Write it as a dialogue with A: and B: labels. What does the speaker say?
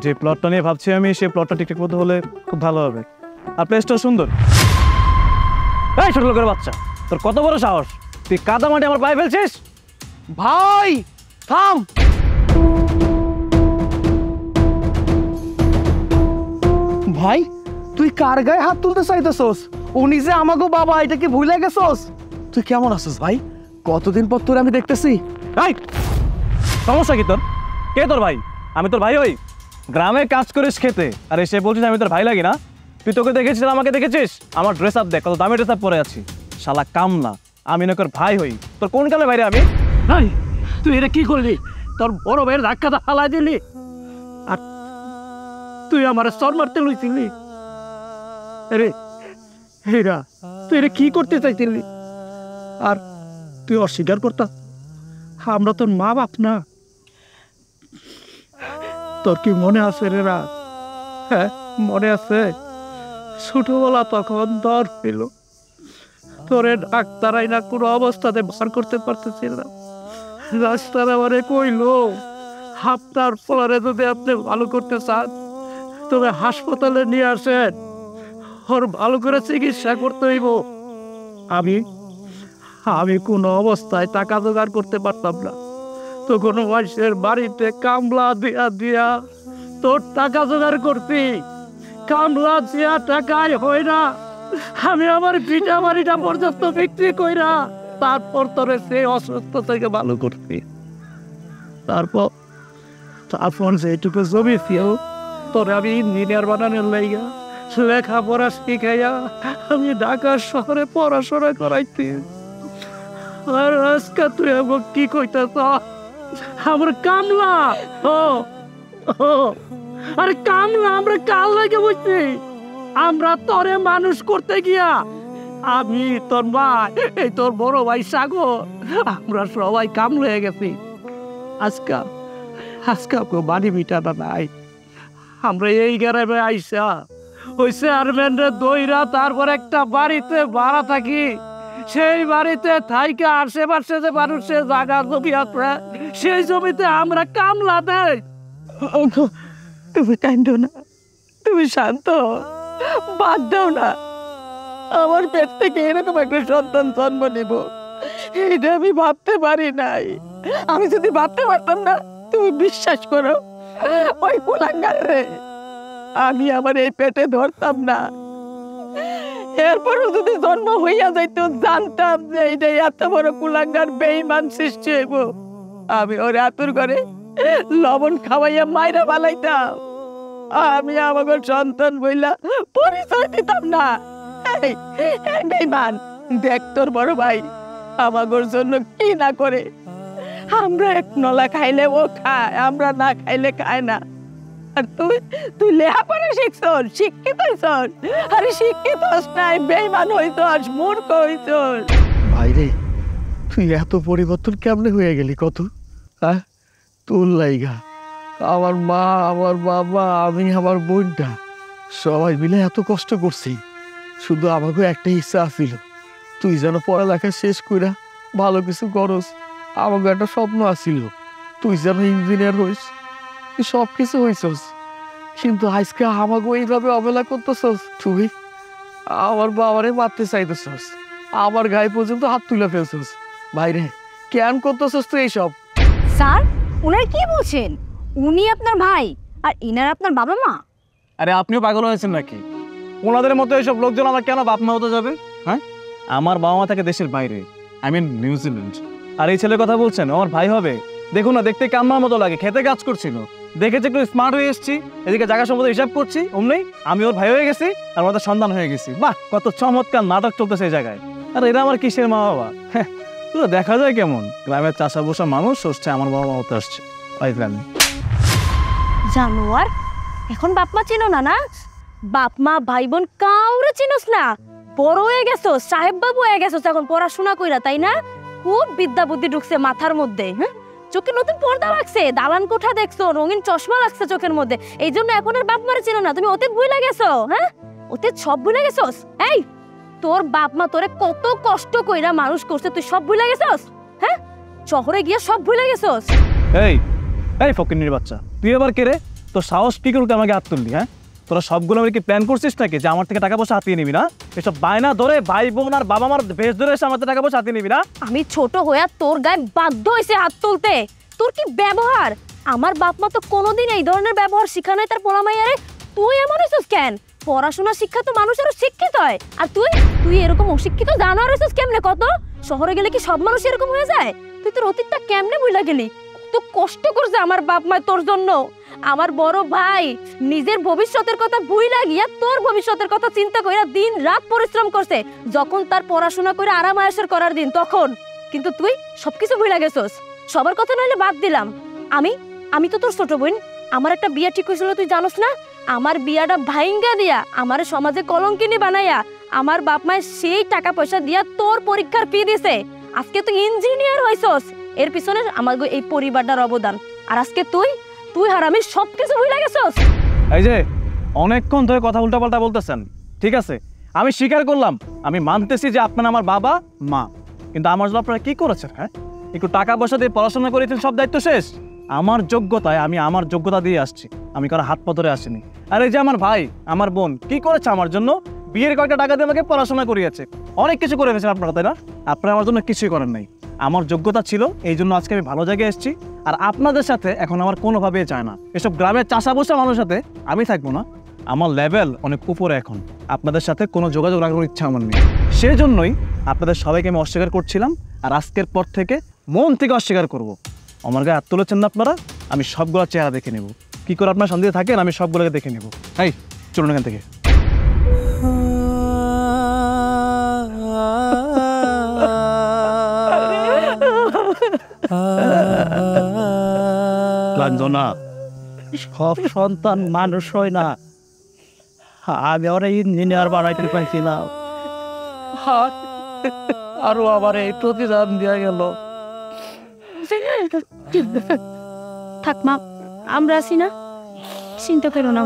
A: যে প্লটটা নিয়ে ভাবছি আমি, সেই প্লটটা ঠিকঠাক মতো হলে খুব ভালো হবে। আর প্লেসটাও সুন্দর। এই ছোট লোকের বাচ্চা, তোর কত বড় সাহস, তুই কাদা মাটি আমার পায়ে ফেলছিস?
B: ভাই থাম। ভাই তুই কার গায়ে হাত তুলতে চাইতেছস? উনি যে আমাগো বাবা, এটা কি ভুলে গেছস? তুই কেমন আছিস ভাই? কতদিন পর তোর আমি দেখতেছি।
A: এই সমস্যা কি তোর? কে তোর ভাই? আমি তোর ভাই হই? গ্রামে কাজ করিস খেতে, আর এসে বলছিস আমি তোর ভাই লাগি না? তুই তোকে দেখেছিস, আমাকে দেখেছিস? আমার ড্রেস আপ দেখ, কত দামি ড্রেস আপ পরে আছি। শালা কামলা, আমি নকর ভাই হই? তোর কোন কালে বাইরে আমি?
B: ভাই তুই এটা কি করলি? তোর বড় ভাইয়ের ধাক্কাটা হালাই দিলি, আর তুই আমার সর মারতে লইছিলি। আরে হেরা, তুই এটা কি করতে চাইছিলি? আর তুই অস্বীকার করতা? আমরা তোর মা বাপ না? তোর কি মনে আছে রে রাত? হ্যাঁ মনে আছে? ছোটবেলা তখন দর পেল, তোরে ডাক্তারাই না কোনো অবস্থাতে বার করতে পারতেছিল না। ডাক্তার আমারে কইলো, আপনার ফলরে যদি আপনি ভালো করতে চান তবে হাসপাতালে নিয়ে আসেন, ওর ভালো করে চিকিৎসা করতে হইব। আমি কোনো অবস্থায় টাকা জোগাড় করতে পারতাম না, তো কোনো মানুষের বাড়িতে কামলা দিয়া দিয়া তোর টাকা জোগাড় করছি। কামলা দিয়া টাকায় হয় না, আমি আমার ভিটা বাড়িটা পর্যন্ত বিক্রি কইরা তারপর তোরে সেই অসুস্থ থেকে ভালো করছি। তারপর যেটুকু জমি ছিল তোরে আমি ইঞ্জিনিয়ার বানানোর লাইগা লেখাপড়া শিখাইয়া আমি ঢাকা শহরে পড়াশোনা করাইছি। আর আজকে তুই আমার কি কইতেছ? আমার কামলা আরে কামলা আমরা কাল লাগে বুঝছি। আমরা তোরে মানুষ করতে গিয়া, আমি তোর মা, এই তোর বড় ভাই সাগর, আমরা সবাই কামলা হয়ে গেছি। আজকা বাড়ি মিটাটা নাই। আমরা এই গ্রামে আইসা ওই চেয়ারম্যানরে দইরা তারপর একটা বাড়িতে ভাড়া থাকি। সেই বাড়িতে থাইকা আশেপাশে যে মানুষের জায়গা জমি আছে, সেই জমিতে আমরা কামলা দেই। তুমি কান্দো না, তুমি শান্ত, বাদ দাও না। আমার পেট থেকে এরকম একটা সন্তান জন্ম নেব এইটা আমি ভাবতে পারি নাই। আমি যদি ভাবতে পারতাম না, তুমি বিশ্বাস করো ওই কুলাঙ্গার রে আমি আমার এই পেটে ধরতাম না। এরপরও যদি জন্ম হইয়া যাইতো, জানতাম যে এইটা এত বড় কুলাঙ্গার বেঈমান সৃষ্টি হইব, আমি ওর আতুর করে লবণ খাওয়াইয়া মাইরা বালাইতাম। আমি আমাকে সন্তান বইলা পরিচয় দিতাম না। এই বেঈমান, দেখ তোর বড় ভাই আমাগোর জন্য কি না করে। আমরা এক নলা খাইলে ও খায়, আমরা না খাইলে খায় না। আর তুই লেখাপড়া শিখছস, শিক্ষিত হইছস? আরে শিক্ষিত নাই, বেঈমান হইছস, মূর্খ হইছস। ভাইরে তুই এত পরিবর্তন কেমনে হয়ে গেলি কত? হ্যাঁ তোর লাইগা আমার মা, আমার বাবা, আমি, আমার বোনটা সবাই মিলে এত কষ্ট করছি। শুধু আমাকে একটা ইচ্ছা আছিল, তুই যেন পড়ালেখা শেষ কইরা ভালো কিছু করস। আমাকে একটা স্বপ্ন আছিল, তুই যেন ইঞ্জিনিয়ার হইস। তুই সব কিছু হইছস, কিন্তু আজকে আমাকে এইভাবে অবহেলা করতেছস। তুই আমার বাবারে মারতে চাইতেছস, আমার গায়ে পর্যন্ত হাত তুলে ফেলছস। ভাইরে কেন করতেছস তুই এইসব?
C: স্যার উনার কি বলছেন? উনি আপনার ভাই আর ইনার আপনার বাবা মা?
A: আরে আপনিও পাগল হয়েছেন নাকি? ওনাদের মতো এইসব লোকজন আমার কেন বাপ মা হতে যাবে? হ্যাঁ, আমার বাবা মা থাকে দেশের বাইরে, আই মিন নিউজিল্যান্ড। আর এই ছেলের কথা বলছেন আমার ভাই হবে? দেখুন না, দেখতে কাম্মার মতো লাগে, খেতে কাজ করছিল, দেখেছি একটু স্মার্ট হয়ে এসেছি, এদিকে জায়গা সম্বন্ধে হিসাব করছি, অমনি আমি ওর ভাই হয়ে গেছি আর আমাদের সন্তান হয়ে গেছি। বাহ, কত চমৎকার নাটক চলতেছে এই জায়গায়। আর এরা আমার কিসের মা বাবা? হ্যাঁ, পুরো দেখা যায় কেমন গ্রামের চাষা বসা মানুষ হচ্ছে আমার বাবা মা হতে আসছে।
C: জানোয়ার, এখন বাপ মা চিনো না? না বাপ মা ভাই বোন কাউরে চিনোস না? বড় হয়ে গেছো, সাহেব বাবু হয়ে গেছো, এখন পড়াশোনা কইরা, তাই না? খুব বিদ্যা বুদ্ধি ঢুকছে মাথার মধ্যে। হ্যাঁ, চোখে নতুন পর্দা লাগছে, দালান কোঠা দেখছো, রঙিন চশমা লাগছে চোখের মধ্যে, এই জন্য এখন আর বাপ মারে চিনো না। তুমি অতীত ভুলে গেছো। হ্যাঁ, অতীত সব ভুলে গেছোস? এই তোর বাপ মা তোরে কত কষ্ট কইরা মানুষ করছে, তুই সব ভুলে গেছোস? হ্যাঁ, শহরে গিয়ে সব ভুলে গেছোস?
A: এই এই ফকিন্নির বাচ্চা, তুই আবার কে রে? তোর সাহস কি করে আমাকে হাত তুললি? হ্যাঁ, তোরা সবগুলো আমি কি প্ল্যান করছিস নাকি যে আমার থেকে টাকা পয়সা হাতিয়ে নিবি না? এসব বায়না ধরে ভাই বোন আর বাবা মার ভেস ধরে এসে আমার থেকে টাকা পয়সা হাতিয়ে নিবি না?
C: আমি ছোট হইয়া তোর গায়ে বাধ্য হয়েছে হাত তুলতে। তোর কি ব্যবহার! আমার বাপ মা তো কোনোদিন এই ধরনের ব্যবহার শিখা নাই তার পোলামাইয়ারে। তুই এমন হইছিস কেন? পড়াশোনা শিক্ষা তো মানুষেরও শিক্ষিত হয়, আর তুই তুই এরকম অশিক্ষিত জানোয়ার হইছিস কেমনে? কত শহরে গেলে কি সব মানুষ এরকম হয়ে যায়? তুই তোর অতীতটা কেমনে ভুলা গেলি? তো কষ্ট করছে আমার বাপ মা তোর জন্য। আমার বড় ভাই নিজের ভবিষ্যতের কথা ভুইলা গিয়া তোর ভবিষ্যতের কথা চিন্তা কইরা দিন রাত পরিশ্রম করছে, যখন তার পড়াশোনা করে আরাম আয়েশের করার দিন তখন। কিন্তু তুই সবকিছু ভুইলা গেছস। সবার কথা নইলে বাদ দিলাম, আমি তো তোর ছোট বোন। আমার একটা বিয়া ঠিক হয়েছিল, তুই জানোস না? আমার বিয়াটা ভাইঙ্গা দিয়া আমার সমাজে কলঙ্কিনী বানাইয়া আমার বাপ মায়ের সেই টাকা পয়সা দিয়া তোর পরীক্ষার ফি দিছে। আজকে তুই ইঞ্জিনিয়ার হইছস, এর পিছনে আমার এই পরিবারটার অবদান। আর আজকে তুই হারামি সবকিছু ভুলে গেছস।
A: এই যে অনেকক্ষণ ধরে কথা উল্টাপাল্টা বলতেছেন, ঠিক আছে? আমি স্বীকার করলাম, আমি মানতেছি যে আপনারা আমার বাবা মা, কিন্তু আমার জন্য আপনারা কি করেছেন? হ্যাঁ, একটু টাকা পয়সা দিয়ে পড়াশোনা করেছেন, সব দায়িত্ব শেষ। আমার যোগ্যতায় আমি আমার যোগ্যতা দিয়ে আসছি, আমি কারো হাত পা ধরে আসিনি। আর এই যে আমার ভাই আমার বোন কি করেছে আমার জন্য? বিয়ের কয়েকটা টাকা দিয়ে আমাকে পড়াশোনা করিয়েছে, অনেক কিছু করে ফেলেছেন আপনারা, তাই না? আপনারা আমার জন্য কিছুই করেন নাই। আমার যোগ্যতা ছিল, এই জন্য আজকে আমি ভালো জায়গায় এসেছি। আর আপনাদের সাথে এখন আমার কোনোভাবেই চায় না, এসব গ্রামের চাষা বসা মানুষের সাথে আমি থাকবো না। আমার লেভেল অনেক উপরে এখন, আপনাদের সাথে কোনো যোগাযোগ রাখার ইচ্ছা আমার নেই। সেজন্যই আপনাদের সবাইকে আমি অস্বীকার করছিলাম, আর আজকের পর থেকে মন থেকে অস্বীকার করব। আমার গায়ে হাত তুলেছেন না আপনারা, আমি সবগুলো চেহারা দেখে নেব। কি করে আপনারা শান্তিতে থাকেন আমি সবগুলোকে দেখে নেব। এই চলুন এখান থেকে।
D: লাঞ্জনা, সব সন্তান মানুষ হয় না। আমি ওরা ইঞ্জিনিয়ার বানাইতে পারছি না, আরো আবার এই প্রতিদান দেওয়া গেল।
C: থাক মা, আমরা আছি না, চিন্তা করো না।